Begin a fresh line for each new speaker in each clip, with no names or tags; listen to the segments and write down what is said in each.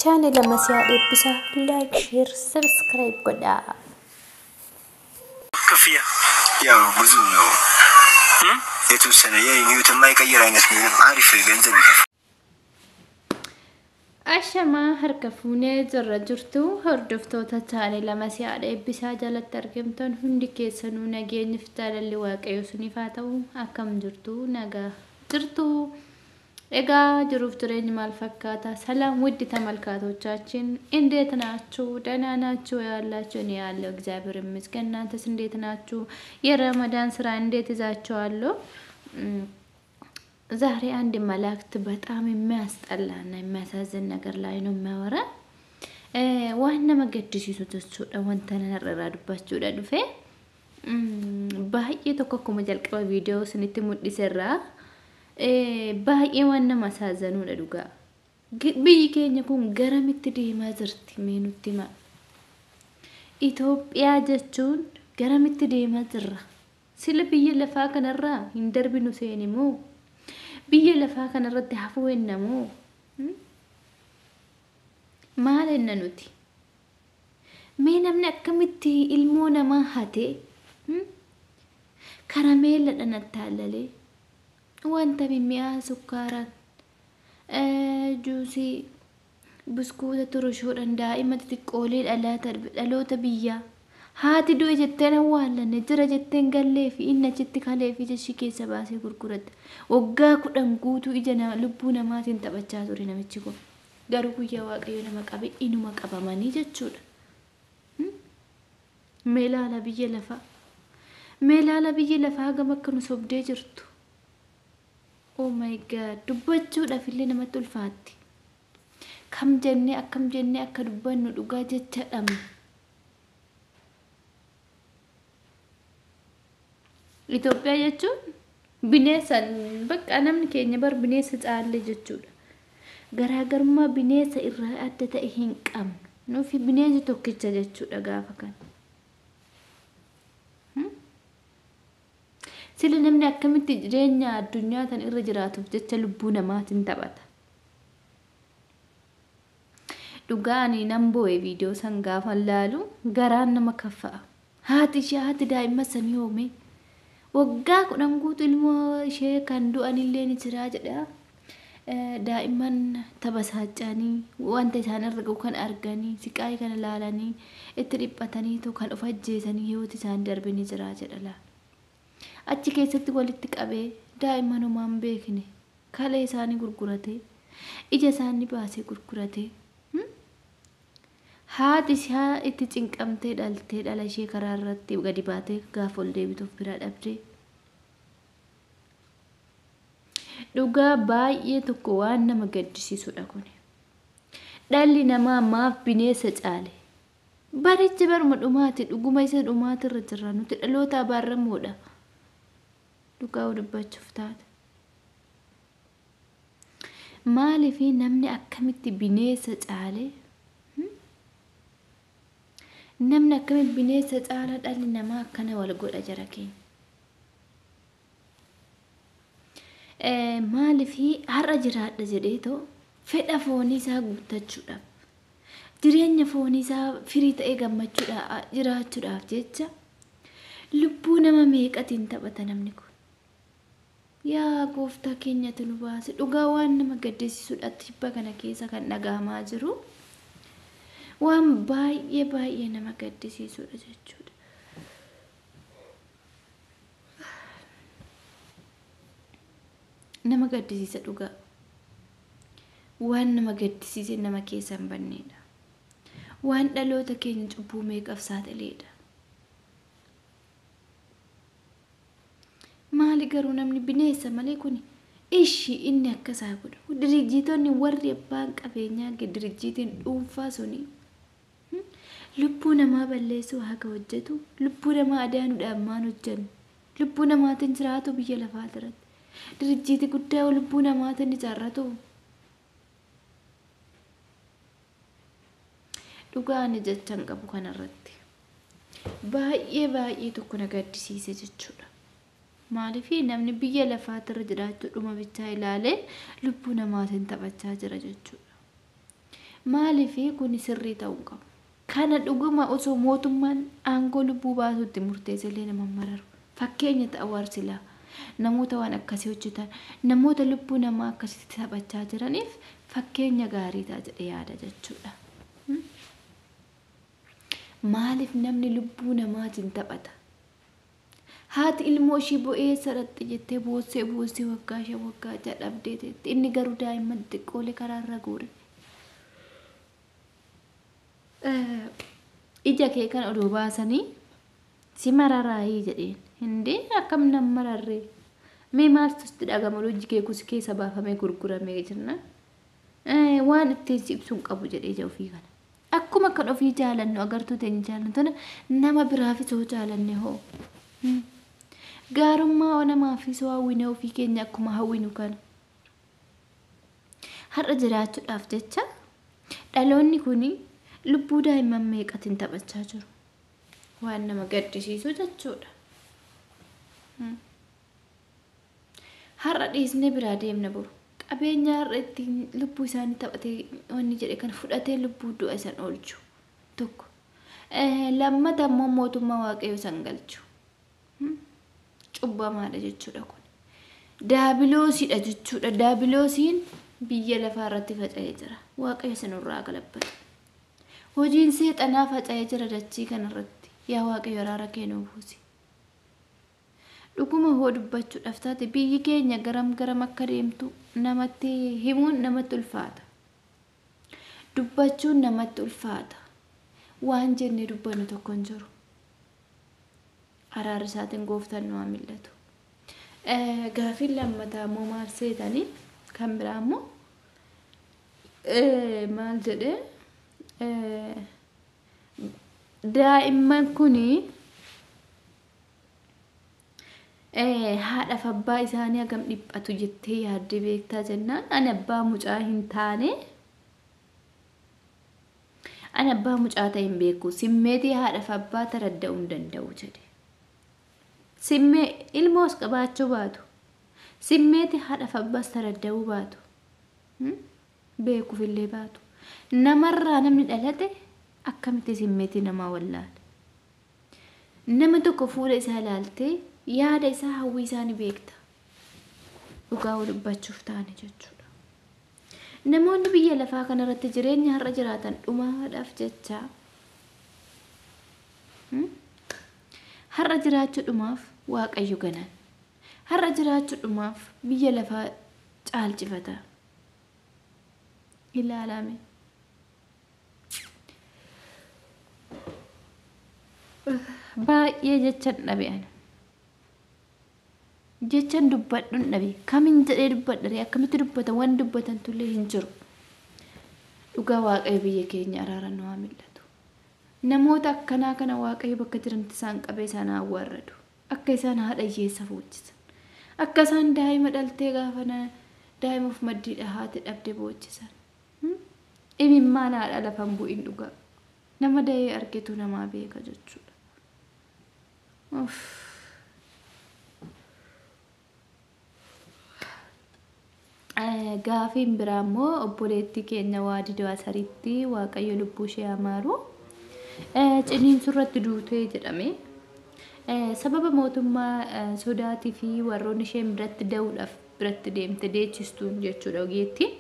channel lama siya bisa like, share, subscribe ko da.
كفية يا بزونو يتو سنة يا نيوتن ما يكير عينك عارف الجنزة
Ashama harkafuunee jirra jirtu hordoftoota channel lama siya bisa jalatti argamtan hundi keessanuu nageenyi fi jaalalli waaqayyo isiniif haa ta'u akkam jirtu nagaa jirtu egaa jiruuf jireenya maal fakkaata ሰላም ውድ ተመልካቾቻችን እንዴት ናችሁ ደህና ናችሁ ያላችሁ እኔ ያለው እግዚአብሔር ይመስገን እናንተስ እንዴት ናችሁ የረመዳን ስራ እንዴት ይዛችኋል ዛሬ አንድ መላእክት በጣም የሚያስጠላና የሚያሳዝን ነገር ላይ ነው የሚያወራ ዋና መገድሲሱ ተስውዳ ወንተና ነረራድባችሁ ዳዱፌ ባይ ተኮኩመ ጀልቀባ ቪዲዮ ስንት ሙዲሰራ baay'ee waan nama saazanuudha dhugaa biyyi keenya kun garamitti deemaa jirti meenutti ma Itoophiyaa jechuun garamitti deemaa jirra sila biyya lafaa kanarraa hin darbinu seenimoo biyya lafaa kanarratti hafuu ennamoo maal enna nuti mee namni akkamitti ilmoo namaa hate karameella dhanattaallalee وانت بمياه سكرا جوسي بسكوتة ترشور دائما تقولي لا تلو تبيا هاتي دو جتنا والا نجرا جتن قال لي في إن جتك عليه في جشكي سباسي كركرت وقا كدن قوتو إجنا لبونا ما تنتبجا سورينا متشكو قارو يا واقعينا مكابي إنو مكابا ماني جتشور ميلالا بيجي لفا قمكنو صبدي جرتو Oh my god, dubbachuudha fillee namatti ulfaatti. Akkam jennee akka dubbannu dhugaa jechaadhaam. Itoophiyaa jechuun bineensa bakka namni keenya bar bineensa caalle jechuudha. Garaagarummaa bineensa irraa adda ta'e hin qabnu. Nuufi bineensi tokkicha jechuudha gaafa kana. Sila namni akkamitti jireenya addunyaa tan irra jiraatuuf jecha lubbuu namaatiin taphata. Dhugaani namboo'ee viidiyoo san gaafa laalu garaan nama kaffa'a. Haati daa'imma sanii hoome. Waggaa 10 guutuu ilmoo ishee kan du'anillee ni jira jedha. Daa'imman tabasaacanii wanta isaan irra gahu kan arganii siqaayii kana laalanii itti dhiphatanii kan of ajjeesanii hiyyooti isaan darbe ni jira jedha laa. Achi keessatti walitti qabee daa'imman homaan beekne kalee isaanii gurgurate ija isaanii baasee gurgurate haati isaa itti cinqamtee dhaltee dhala ishee karaa irratti gadi baatee gaafa ol deebituuf bira dhabde dhugaa baay'ee tokko waan nama gaddisiisudha kun dhalli namaa maaf bineensa caale barichi barma dhumaati dhuguma isa dhumaati irra jirra nuti dhaloota abaaramuudha dhugaa dubbachuuf taate maaliif namni akkamitti bineensa caale namni akkamitti bineensa caala dhalli namaa akkana wal godha jara keenya maaliif har'a jiraadha jedheetoo fedha foonii isaa guuttachuudhaaf jireenya foonii isaa firii ta'ee gammachuudhaaf jiraachuudhaaf jecha lubbuu nama meeqatiin taphata namni kun yaa gooftaa keenyatu nu baase dhugaa waan nama gaddisiisudha tibba kana keessa kan dhagahamaa jiru waan baay'ee nama gaddisiisudha jechuudha nama gaddisiisa dhugaa waan nama gaddisiise nama keessa hin banneedha waan dhaloota keenya cubbuu meeqaf saaxileedha maali garuu namni bineensa malee kun ishi inni akkasaa godhu dirjiitoonni warri abbaan qabeenyaa dirjiitiin dhuunfaa suni lubbuu namaa balleessuu haga hojjetu lubbuu namaa adaanuudhaan maan hojjennu lubbuu namaatiin jiraatu biyya lafaa irratti dirjiiti guddaa lubbuu namaatiin ijaarratu dhugaan jechaan qabu kanarratti baay'ee tokko na gaddisiise jechuudha maalifi namni biyya lafaatti irra jiraachuu dhuma bichaa ilaalee lubbuu namaatiin taphachaa jira jechuudha maaliif kun sirrii ta'uu qaba. Kana dhuguma osoo mootummaan aangoo lubbuu baasutti murteesselee nama mararu. Fakkeenya ta'a warsilaa namoota waan akkasii hojjetan namoota lubbuu namaa akkasitti taphachaa jiraniif fakkeenya gaarii ta'a jedhee yaada jechuudha. Maaliif namni lubbuu namaatiin taphata? Haati ilmoo ishii bo'ee saratti jettee boossee waggaa ishee waggaa jedhabdee teetti inni garuu daa'imman xiqqoolee karaarra guure. Ija kee kan oduu baasanii si mararaayii jedheen hindee akkam nam mararree mee maaltu dhagama hojii kee kusi keessa baafamee gurguramee jirna waan ittiin si ibsuun qabu jedhee ija ofii kana akkuma kan ofii jaalannu agartuu ta'e jaalannu nama biraafis hoo jaalanne hoo gaarummaa namaafis hoo hawwine ofii keenya akkuma hawwinu kana har'a jiraachuudhaaf jecha dhaloonni kuni lubbuu daa'imman meeqatiin taphachaa jiru. Waan nama gaddisiisu jechuudha. Har'a dhiisnee biraa deemna boru. Qabeenya har'a ittiin lubbuu isaanii taphatee wanni jedhe kan fudhatee lubbuu du'a isan oolchu tokko. Lammata immoo mootummaa waaqayyoo san galchu. Cubbamaadha jechuudha kun. Daabiloosidha jechuudha. Daabiloosiin biyya lafaa irratti faca'ee jira. Waaqayyo sanurraa galabbata. Hojiin seexanaa faca'ee jira dachii kanarratti. Yaa waaqayyo araara kee nuuf buusi. Dhuguma hoo dubbachuudhaaf taate biyyi keenya garam akka deemtu namatti himuun namatti ulfaata. Dubbachuun namatti ulfaata. Waan jennee dubbannu tokko hin jiru. Araara isaatiin gooftaan nu haa mil'atu. Gaafiin lammataa immoo maal seetanii kan biraa immoo maal jedhee daa'imman kuni haadhaaf abbaa isaanii hagam dhiphatu jettee yaadde beektaa jennaan ani abbaa mucaa hin taane ani abbaa mucaa ta'e hin beeku simmeetii haadhaaf abbaa taradda'uu hin danda'u jedhe simmee ilmoos qabaachuu baatu simmeetii haadhaaf abbaas taradda'uu baatu beekuuf illee baatu namarraa namni dhalate akkamitti simmeetii namaa wallaale nama tokko fuula isaa ilaaltee yaada isaa hawwii isaanii beekta dhugaa dubbachuuf taane jechuudha. Namoonni biyya lafaa kanarratti jireenya har'a jiraatan dhumaadhaaf jecha har'a jiraachuudhumaaf waaqayyo ganan har'a jiraachuudhumaaf biyya lafaa caalchifata ilaalame. Baay'ee jechan dhabe'an jechan dubbadhuun dhabe kamiin jedhee dubbadhare akkamitti dubbata waan dubbatan tullee hin jiru. Dhugaa waaqayyo biyya keenya araara nu haa mil'atu. Namoota akkanaa kana waaqayyo bakka jirantti isaan qabee isaan awwaarradu akka isaan haadha hiyyeessa fuuchisan akka isaan daa'ima dhaltee gaafa daa'imuuf maddiidha haati dhabde boochisan imimmaan haadha lafan bu'in dhugaa nama da'ee argitu namaa beeka jechuudha. Gaafiin biraa immoo obboleettii keenya waadidoo asaritti waaqayyo lubbuu ishee amaaru ciniinsu irratti duutee jedhame sababa mootummaa sodaatii fi warroonni isheen biratti da'uudhaaf biratti deemte deechistuun jechuudha ogeettiin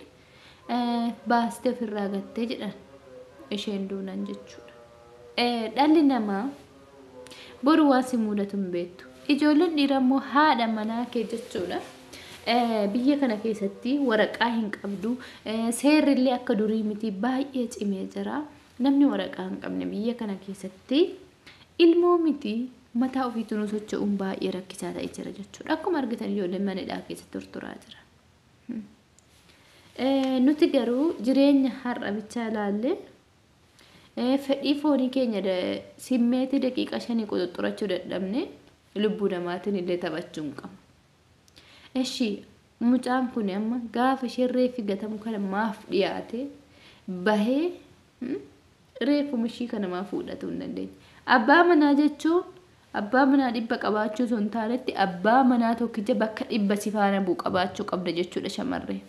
baastee ofirraa gattee jedhan isheen duunan jechuudha. Dhalli namaa boru waan si mudatu hin beektu. Ijoolleen dhiiraa immoo haadha manaa kee jechuudha. Biyya kana keessatti waraqaa hin qabdu seerri illee akka durii miti baay'ee cimee jira. Namni waraqaa hin qabne biyya kana keessatti ilmoo miti mataa ofiitu nu socho'uun baay'ee rakkisaa ta'ee jira jechuudha. Akkuma argitan ijoolleen manadhaa keessatti torturaa jira. Nuti garuu jireenya har'a bichaa ilaalle fedhii foonii keenya simmeetii daqiiqa 5 qoxoxxurachuu dadhabne lubbuu namaatiin illee taphachuu hin qabnu. Eshi mucaan kun amma gaafa isheen reeffi gatamu kana maaf dhiyaate bahee reeffu mishii kana maaf fuudhatu hin dandeenye. Abbaa manaa jechuun abbaa manaa 100 qabaachuu osoo hin taanetti abbaa manaa tokkicha bakka 100 si faana bu'u qabaachuu qabda jechuudha shamarree.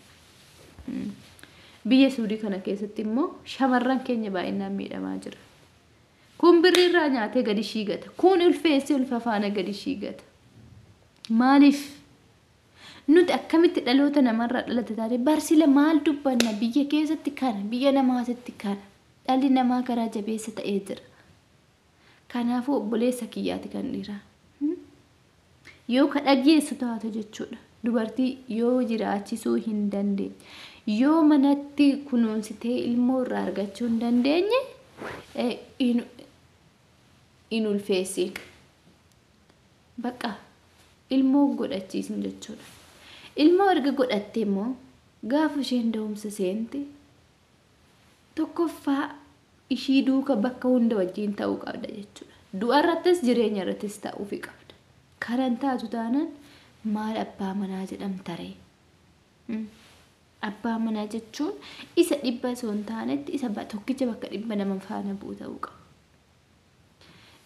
biyya Suudii kana keessatti immoo shamarran keenya baay'inaan miidhamaa jira. Kun birriirraa nyaatee gadi shiigata. Kun ulfeessi ulfafaana gadi shiigata. Maaliif? Nuti akkamitti dhaloota namarraa dhalate taate barsila maal dubbanna biyya keessatti kana biyya namaatitti kana dhalli namaa garaa jabeessa ta'ee jira. Kanaafuu obboleessa kiyyaati kan dhiiraa. Yoo ka dhageessu taate jechuudha. Dubartii yoo jiraachisuu hin dandeenye yoo manatti kunuunsitee ilmoo irraa argachuu hin dandeenye in ulfeessin. Bakka ilmoo godhachiisin jechuudha. Ilmoo erga godhattee immoo gaafa isheen da'umsa seente tokkoffaa ishii duuka bakka hunda wajjin ta'uu qabda jechuudha. Du'a irrattis jireenya irrattis ta'uufi qabda. Kanan taatu taanaan maal abbaa manaa jedhamtaree? Abbaa manaa jechuun isa dhibba osoo hin taanetti isa tokkicha bakka dhibba nama faana bu'u ta'uu qaba.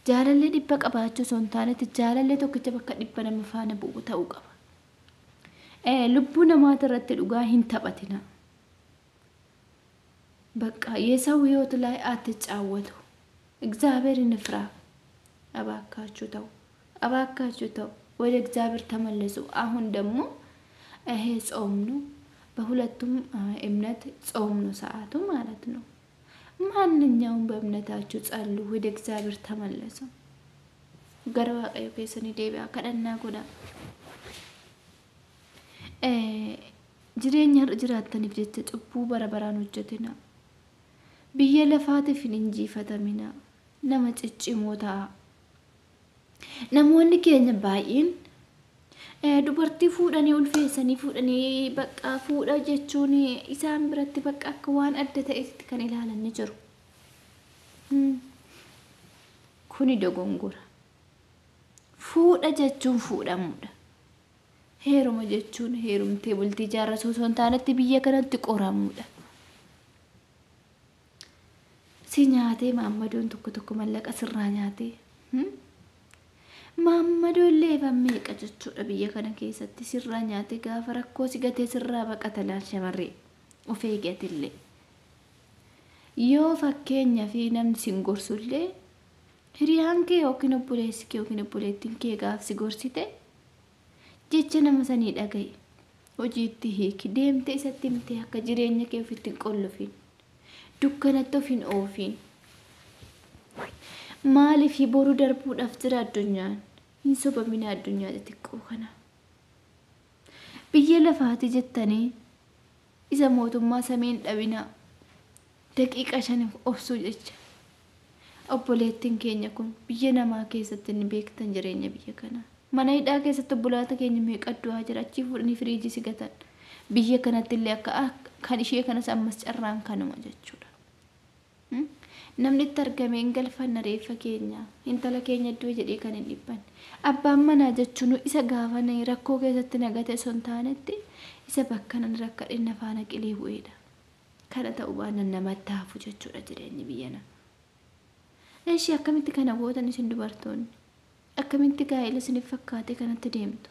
Jaalallee dhibba qabaachuu osoo hin taanetti jaalallee tokkicha bakka dhibba nama faana bu'u ta'uu qaba. Lubbuu namaati irratti dhugaa hin taphatina. በቃ የሰው ህይወት ላይ አትጫወቱ። እግዚአብሔርን ፍራ። እባካችሁ ተው ወደ እግዚአብሔር ተመለሱ። አሁን ደግሞ ይሄ ጾም ነው። በሁለቱም እምነት ጾም ነው ሰዓቱ ማለት ነው። ማንኛውም በእምነታችሁ ጸልዩ፣ ወደ እግዚአብሔር ተመለሱ። ገረባ ቀዩ ከሰኒ ዴቢያ ከደና ጎዳ ጅሬኛ ጅራተን ፍጀት ጭቡ በረበራን ወጀትና biyya lafaatiif hin injifatamina. Nama ciccimoota. Namoonni keenya baay'een dubartii fuudhanii ulfeessanii fuudhanii bakka fuudha jechuun isaan biratti bakka akka waan adda ta'etti kan ilaalan ni jiru. Kuni dogongora. Fuudha jechuun fuudhamuudha. Heeruma jechuun heerumtee bultii jaarrasuu osoo hin taanetti biyya kanatti qoramuudha. Si nyaatee maammadoon tokko mallaqa sirraa nyaatee maammadoon leefan meeqa jechuudha biyya kana keessatti sirraa nyaatee gaafa rakkoo si gatee sirraa baqata laal shamarree of eeggatillee yoo fakkeenya fi namni sin gorsullee hiriyaan kee yookiin obboleessi kee yookiin obboleettiin kee gaaf si gorsite jecha nama sanii dhagaye hojiitti hiiki deemte isatti himtee akka jireenya kee ofitti hin qollofin. Dukkanatti of hin oofin. Maaliif boru darbuudhaaf jira addunyaan? Hin sobamina addunyaa xixiqqoo kana. Biyya lafaati jettanii isa mootummaa sameen dhabina daqiiqa 5 obsuu jecha. Obboleettiin keenya kun biyya namaa keessatti ni beektan jireenya biyya kana. Mana hidhaa keessatti obbolaata keenya meeqa du'aa jira achi fuudhanii firiijii sigatan. Biyya kanatti illee akka kan ishee kanas ammas carraan kanuma jechuudha. Namni itti argame hin galfanna reeffa keenya intala keenya iddoo jedhee kan hin dhibban. Abbaan manaa jechuun isa gaafa rakkoo keessatti nagate osoo hin taanetti isa bakka nan rakkadhinna faana qilee bu'eedha. Kana ta'uu baannaan namatti hafu jechuudha jireenyi biyyana. Ishee akkamitti kana gootan isin dubartoonni? Akkamitti gaa'ela isiniif fakkaate kanatti deemtu?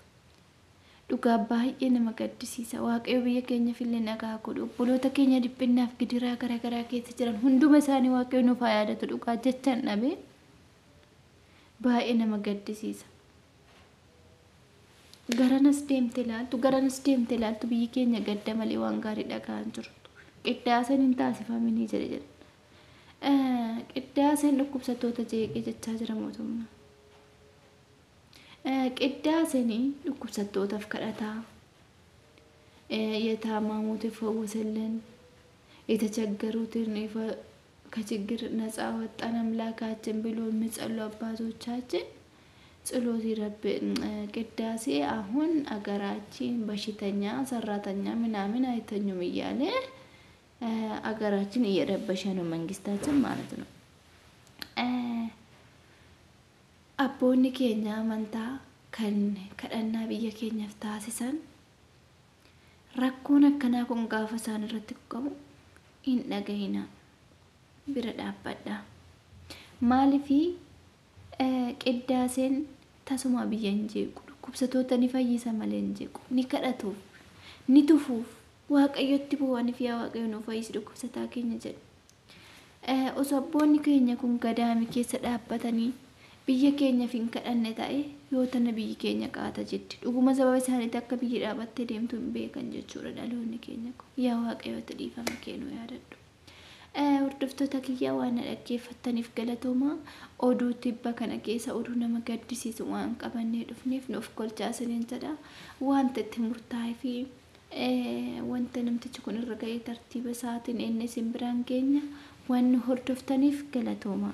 Dhugaa baay'ee nama gaddisiisa. Waaqayyo biyya keenya fillee nagaa godhu. Obboloota keenya dhiphinnaaf gidiraa garaagaraa keessa jiran hunduma isaanii waaqayyo nuuf haa yaadatu. Dhugaa jechaan dhabee baay'ee nama gaddisiisa. Garanas deemte ilaaltu biyyi keenya gadda malee waan gaarii dhagaan jirtu. Qiddaaseen hin taasifaminii jedhe. Qiddaaseen dhukkubsattoota jeeqee jechaa jira mootummaa. Qiddaaseen dhukkubsattootaaf kadhataa. የታማሙት ይፈወስልን፣ የተቸገሩትን ከችግር ነፃ ወጣን አምላካችን ብሎ የሚጸሉ አባቶቻችን ጸሎት ይረብ ቅዳሴ አሁን አገራችን በሽተኛ ሰራተኛ ምናምን አይተኙም እያለ አገራችን እየረበሸ ነው መንግስታችን ማለት ነው። አቦኒ ኬኛ መንታ ከደና ብየ ኬኛ ፍታሲሰን rakkoon akkanaa kun gaafa isaan irratti qabu hin dhagahina bira dhaabbadha. Maaliif qiddaaseen tasuma biyya hin jeequ, dhukkubsattoota ni fayyisa malee hin jeequ, ni kadhatuuf, ni tufuuf, waaqayyotti bu'anii fi waaqayyo nu fayyis dhukkubsataa keenya jedhu. Osabboonni keenya kun gadaami keessa dhaabbatanii biyya keenya fin kadhanne ta'e yoo tana biyyi keenya qaata jetti. Dhuguma sababa isaaniitti akka biyyi dhaabattee deemtu hin beekan jechuudha dhaloonni keenya kun. Yaa waaqayyotti dhiifama kennu yaadadhu. Hordoftoota kiyyaa waan na dhaggeeffattaniif galatooma. Oduu tibba kana keessa oduu nama gaddisiisu waan qabannee dhufneef nuuf kolchaa isiniin jedha. Wanta itti murtaa'ee fi wanta namtichi kun irra ga'ee tartiiba isaatiin inni isin biraan geenya waan nu hordoftaniif galatooma.